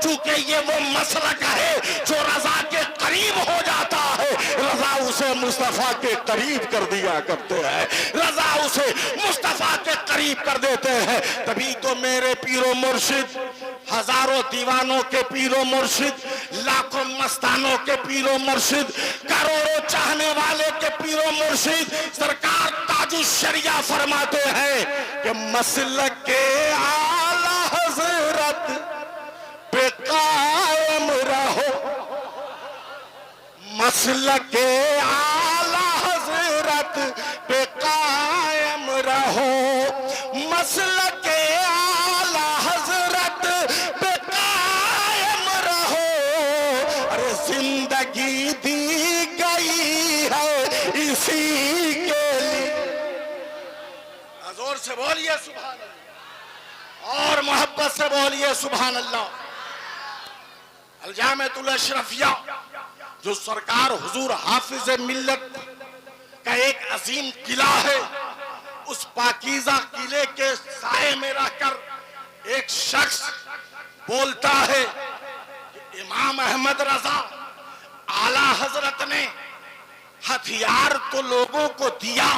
चूंकि ये वो मसलक है जो रजा के करीब हो जाता है, रजा उसे मुस्तफा के करीब कर दिया करते हैं, रजा उसे मुस्तफा के करीब कर देते हैं। तभी तो मेरे पीरो मुर्शिद, हजारों दीवानों के पीरो मुर्शिद, लाखों मस्तानों के पीरो मुर्शिद, करोड़ों चाहने वाले के पीरो मुर्शिद सरकार ताजुल शरिया फरमाते हैं कि मसलक के आला हजरत पे कायम रहो, मसलक के आला हजरत पे कायम रहो, मसलक के आला हजरत पे कायम रहो। अरे जिंदगी दी गई है इसी के लिए। जोर से बोलिए सुभान अल्लाह और मोहब्बत से बोलिए सुभान अल्लाह। अल-जामिअतुल अशरफिया जो सरकार हुजूर हाफिज मिल्लत का एक अजीम किला है, उस पाकीज़ा किले के साए में रहकर एक शख्स बोलता है कि इमाम अहमद रजा आला हजरत ने हथियार तो लोगों को दिया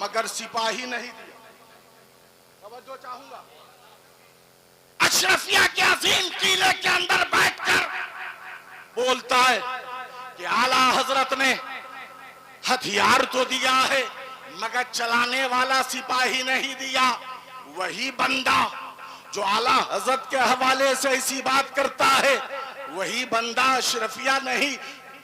मगर सिपाही नहीं दिया। तवज्जो चाहूंगा, अशरफिया के अजीम किले के अंदर बैठकर बोलता है कि आला हजरत ने हथियार तो दिया है मगर चलाने वाला सिपाही नहीं दिया। वही बंदा जो आला हजरत के हवाले से ऐसी बात करता है, वही बंदा अशरफिया नहीं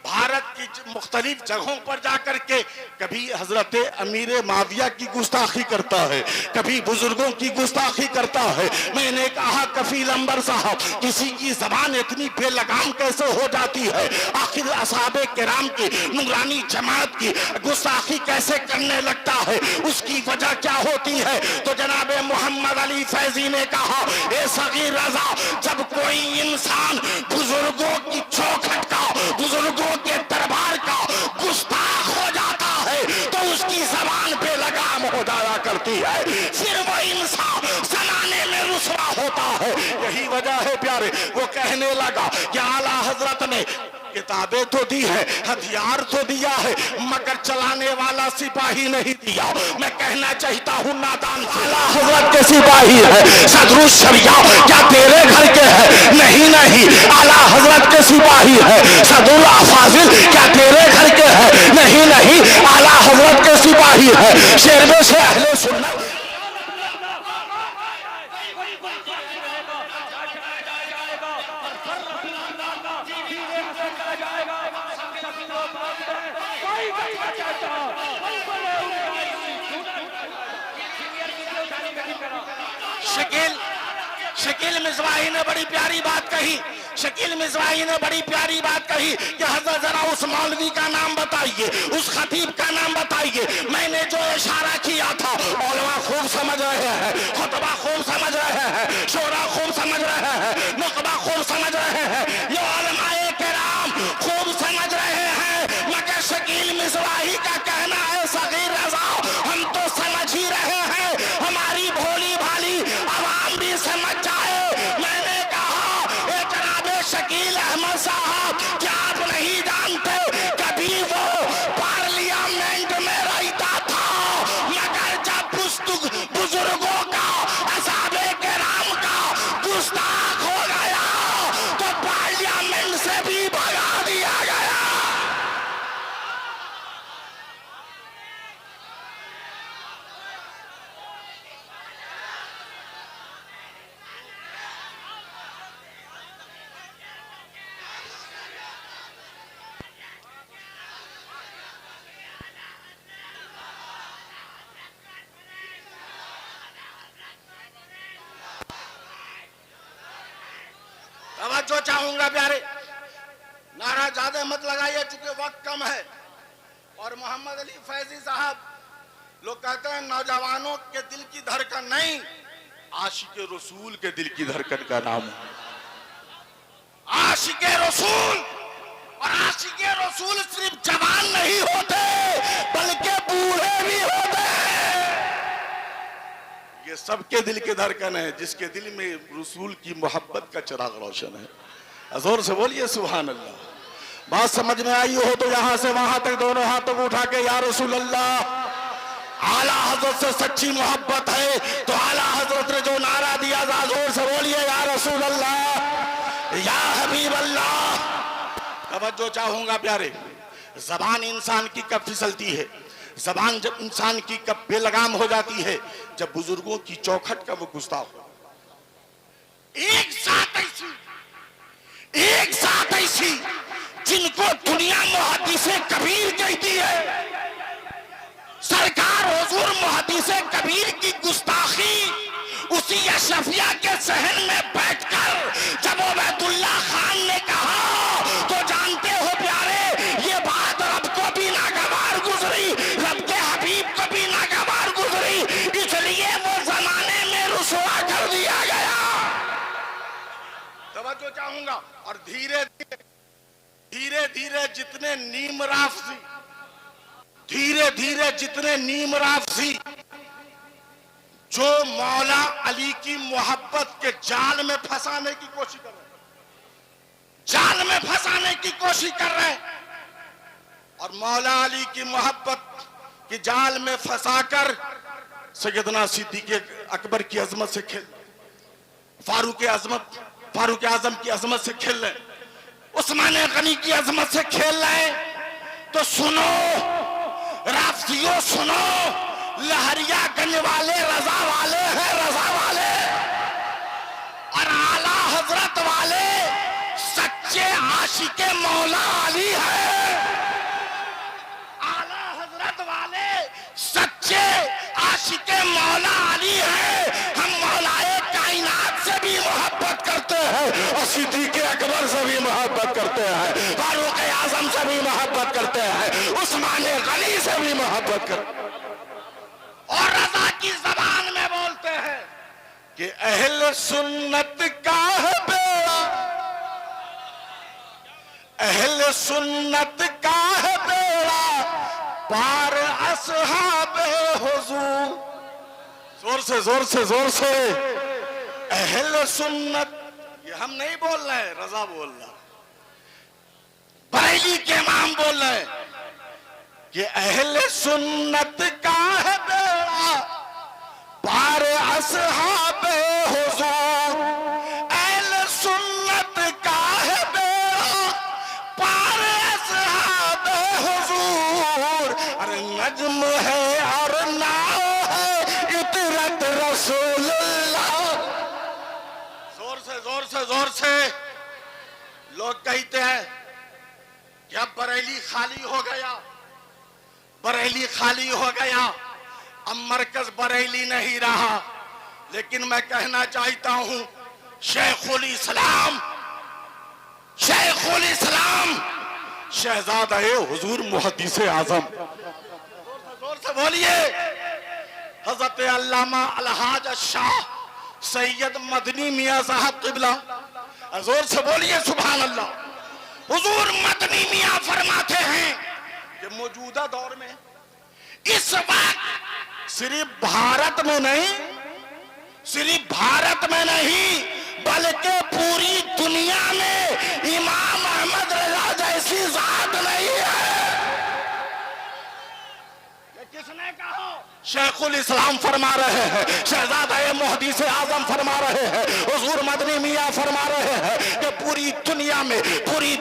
भारत की मुख्तलिफ जगहों पर जाकर के कभी हजरत अमीर माविया की गुस्ताखी करता है, कभी बुजुर्गों की गुस्ताखी करता है। मैंने कहा कफील अंबर साहब, किसी की जबान इतनी बेलगाम कैसे हो जाती है? आखिर असहाबे किराम की नूरानी जमात की गुस्ताखी कैसे करने लगता है? उसकी वजह क्या होती है? तो जनाब मोहम्मद अली फैजी ने कहा, ए सगीर रजा, जब कोई इंसान बुजुर्गों की चौखट का, बुजुर्गों के दरबार का गुस्ताख हो जाता है तो उसकी जबान पे लगाम हो जाया करती है, फिर वो इंसान जमाने में रुसवा होता है। यही वजह है प्यारे, वो कहने लगा कि आला हजरत ने किताबें तो दी है, हथियार तो दिया है मगर चलाने वाला सिपाही नहीं दिया। मैं कहना चाहता हूँ नादान, आला हजरत के सिपाही है, सदरुल शरिया क्या तेरे घर के है? नहीं नहीं, आला हजरत के सिपाही है। सदरुल अफाजिल क्या तेरे घर के है? नहीं नहीं, आला हजरत के सिपाही है। शेरबे से अहले सुन्नत शकील मिज़वाही ने बड़ी प्यारी बात कही, शकील मिज़वाही ने बड़ी प्यारी बात कही कि हज़रत जरा उस मौलवी का नाम बताइए, उस खतीब का नाम बताइए। मैंने जो इशारा किया था उलमा खूब समझ रहे हैं, खुतबा खूब समझ रहे हैं, शोरा खूब समझ रहे हैं, नुकबा खूब समझ रहे हैं, ये उलमाए किराम खूब समझ रहे हैं। मगर शकील मिज़वाही का कहना है सगीर रज़ा हम तो समझ ही रहे हैं, हमारी भोली भाली आवाम भी समझ जाए। मैंने कहा ए जनाबे शकील अहमद साहब, क्या आप नहीं जानते कभी वो पार्लियामेंट में रहता था मगर जब बुजुर्गों का असहाबे किराम का गुस्ताख हो गया तो पार्लियामेंट से भी भगा दिया गया। जो चाहूंगा प्यारे, नारा ज्यादा मत लगाइए चूंकि वक्त कम है। और मोहम्मद अली फैजी साहब लोग कहते हैं नौजवानों के दिल की धड़कन नहीं, आशिके रसूल के दिल की धड़कन का नाम है आशिके रसूल। और आशिके रसूल सिर्फ जवान नहीं होते बल्कि बूढ़े भी होते। ये सबके दिल की धड़कन है जिसके दिल में रसूल की मोहब्बत का चिराग रोशन है। जोर से बोलिए सुभान अल्लाह। बात समझ में आई हो तो यहां से वहां तक दोनों हाथों को उठा के या रसूल अल्लाह। आला हजरत से सच्ची मोहब्बत है तो आला हजरत ने जो नारा दिया था जोर से बोलिए या रसूल अल्लाह या हबीब अल्लाह। तवज्जो चाहूंगा प्यारे, जबान इंसान की कब फिसलती है, जबान जब इंसान की कब बेलगाम हो जाती है, जब बुजुर्गों की चौखट का वो गुस्ताख हो। एक साथ ऐसी जिनको दुनिया मुहद्दिसे कबीर कहती है, सरकार हुजूर मुहद्दिसे कबीर की गुस्ताखी उसी अशरफिया के सहन में बैठकर जब उबैदुल्लाह खान ने कहा तो जानते हो प्यारे ये बात रब को भी नागवार गुजरी, रब के हबीब को भी नागवार गुजरी, इसलिए वो जमाने में रुसवा कर दिया गया। तवज्जो चाहूंगा। और धीरे धीरे जितने नीम राफसी जो मौला अली की मोहब्बत के जाल में फंसाने की कोशिश कर रहे हैं, और मौला अली की मोहब्बत के जाल में फंसाकर सैयदना सिद्दीक़ अकबर की अजमत से खेल, फारूक आजम की अजमत से खेल रहे, उस्मान गनी की अजमत से खेल रहे। तो सुनो राफसियों सुनो, लहरियागंज वाले रजा वाले हैं, रजा वाले, और आला हजरत वाले सच्चे आशिके मौला अली है। आला हजरत वाले सच्चे आशिके मौला अली है। हम मौलाए कायनात से भी मोहब्बत करते हैं और सिद्दीक़ अकबर से भी मोहब्बत करते हैं, फारूक आजम से भी मोहब्बत करते हैं, उस्मान गनी से भी मोहब्बत करते हैं, और रजा की जबान में बोलते हैं कि अहले सुन्नत का है बेड़ा, अहले सुन्नत का है बेड़ा पार असहाबे हुजूर। जोर से अहले सुन्नत, ये हम नहीं बोल रहे, रजा बोल रहा, बरेली के इमाम बोल रहे कि अहले सुन्नत का है बेड़ा पार असहाबे हुजूर, अहले सुन्नत का है बेड़ा पार असहाबे हुजूर। अरे नज्म है और नाव है इतरत रसूलुल्लाह। जोर से लोग कहते हैं कि अब बरेली खाली हो गया, अब मरकज बरेली नहीं रहा। लेकिन मैं कहना चाहता हूं शेखुल इस्लाम शहजादा हुजूर मुहद्दिसे आजम, जोर से बोलिए, हजरत अल्लामा अलहाज शाह सैयद मदनी मियां साहब किबला। जोर से बोलिए सुभान अल्लाह। हुजूर मदनी मियां फरमाते हैं कि मौजूदा दौर में इस वक्त सिर्फ भारत में नहीं बल्कि पूरी दुनिया में इमाम अहमद रजा जैसी जात नहीं है। किसने कहा? शेखुल इस्लाम फरमा रहे हैं, शहजादा मुहद्दिसे आजम फरमा रहे हैं, हुजूर मदनी मियां फरमा रहे हैं कि पूरी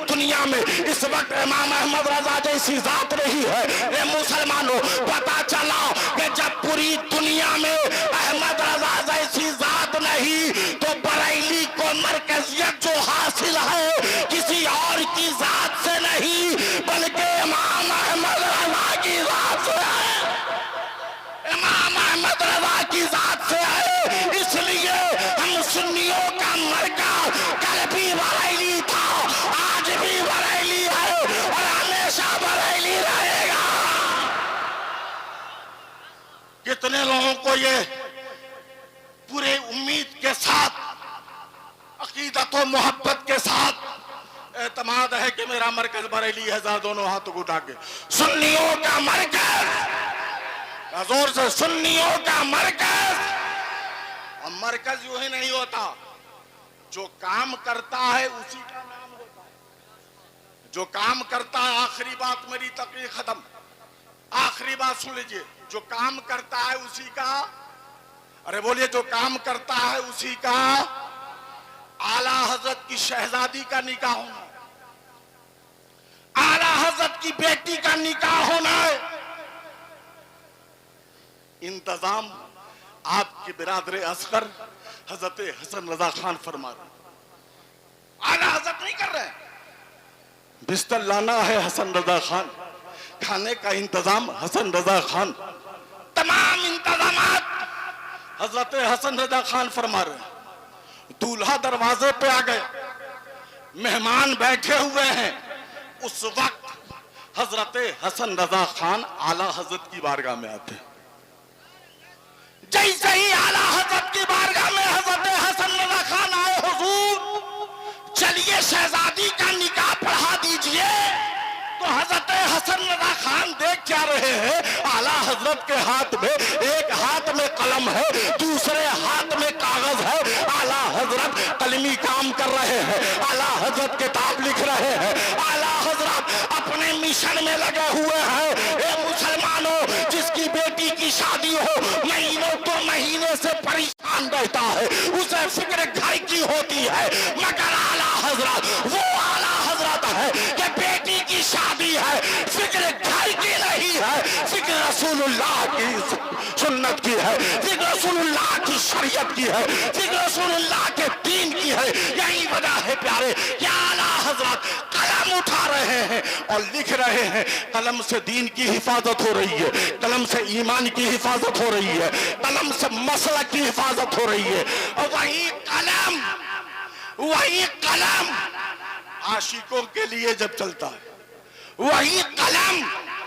दुनिया में इस वक्त इमाम अहमद रजा जैसी जात नहीं है। ये मुसलमानों पता चला कि जब पूरी दुनिया में अहमद रजा जैसी जात नहीं तो बरेली को मरकजियत जो हासिल है किसी और की जात से नहीं बल्कि इमाम अहमद रजा की जात से है, इमाम अहमद रजा की जात से है। इसलिए हम सुन्नियों का मरका कल भी बरेली था, आज भी बरेली है और हमेशा बरेली रहेगा। कितने लोगों को ये पूरे उम्मीद के साथ, अकीदत और मोहब्बत के साथ एतमाद है कि मेरा मरकज बरेली है, दोनों हाथों को उठा के सुन्नियों का मरकज, जोर से सुन्नियों का मरकज अब मरकज यूं ही नहीं होता, जो काम करता है उसी का नाम होता है। जो काम करता है, आखिरी बात मेरी तकरीर खत्म, आखिरी बात सुन लीजिए, जो काम करता है उसी का, अरे बोलिए, जो काम करता है उसी का आला हजरत की शहजादी का निकाह होना, आला हजरत की बेटी का निकाह होना है। इंतजाम आपके बिरादर असगर हजरत हसन रजा खान फरमा रहे, आला हजरत नहीं कर रहे। बिस्तर लाना है हसन रजा खान, खाने का इंतजाम हसन रजा खान, तमाम इंतजामात हजरत हसन रजा खान फरमा रहे। दूल्हा दरवाजे पे आ गए, मेहमान बैठे हुए हैं। उस वक्त हजरत हसन रजा खान आला हजरत की बारगाह में आते हैं। जैसे ही आला हजरत की बारगाह में हजरत हसन रजा खान आए, हुजूर चलिए शहजादी का निकाह पढ़ा दीजिए। तो हजरत हसन रजा खान देख क्या रहे हैं, आला हजरत के हाथ में, एक हाथ में कलम है, दूसरे हाथ में कागज है। आला हजरत कलमी काम कर रहे हैं, आला हजरत किताब लिख रहे हैं, आला हजरत अपने मिशन में लगे हुए हैं। ए मुसलमानों, जिसकी बेटी की शादी हो, महीनों तो महीने से परेशान रहता है, उसे फिक्र घर की होती है, मगर आला हजरत वो आला हजरत है कि बेटी की शादी है, फिक्र घर की नहीं है, फिक्र रसूलुल्लाह की सुन्नत की है, फिक्र रसूलुल्लाह की शरीयत की है, फिक्र रसूलुल्लाह के दीन की है। यही वजह है प्यारे कि आला हजरत कलम उठा रहे हैं और लिख रहे हैं। कलम से दीन की हिफाजत हो रही है, कलम से ईमान की हिफाजत हो रही है, कलम से मसलक की हिफाजत हो रही है। और वही कलम आशिकों के लिए जब चलता है, वही कलम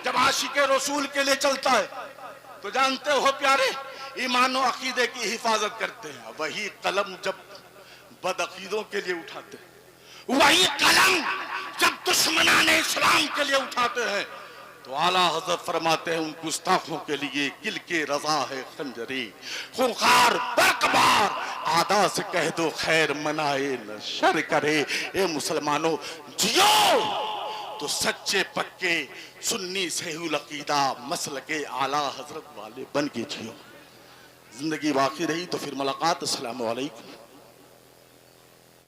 जब आशिके रसूल के लिए चलता है, तो जानते हो प्यारे, ईमान और अकीदे की हिफाजत करते हैं। वही कलम जब बदअकीदों के लिए उठाते हैं, वही कलम जब दुश्मनाने इस्लाम के लिए उठाते हैं, तो आला हजरत फरमाते हैं, उन गुस्ताखों के लिए किल के रजा है खंजरी, खुंखार बरकबार आदा से कह दो खैर मनाए न शर करे। ए मुसलमानों, जियो तो सच्चे पक्के सुन्नी सहीहुल अकीदा मसल के आला हजरत वाले बन के जियो। जिंदगी बाकी रही तो फिर मुलाकात। अस्सलामु अलैकुम।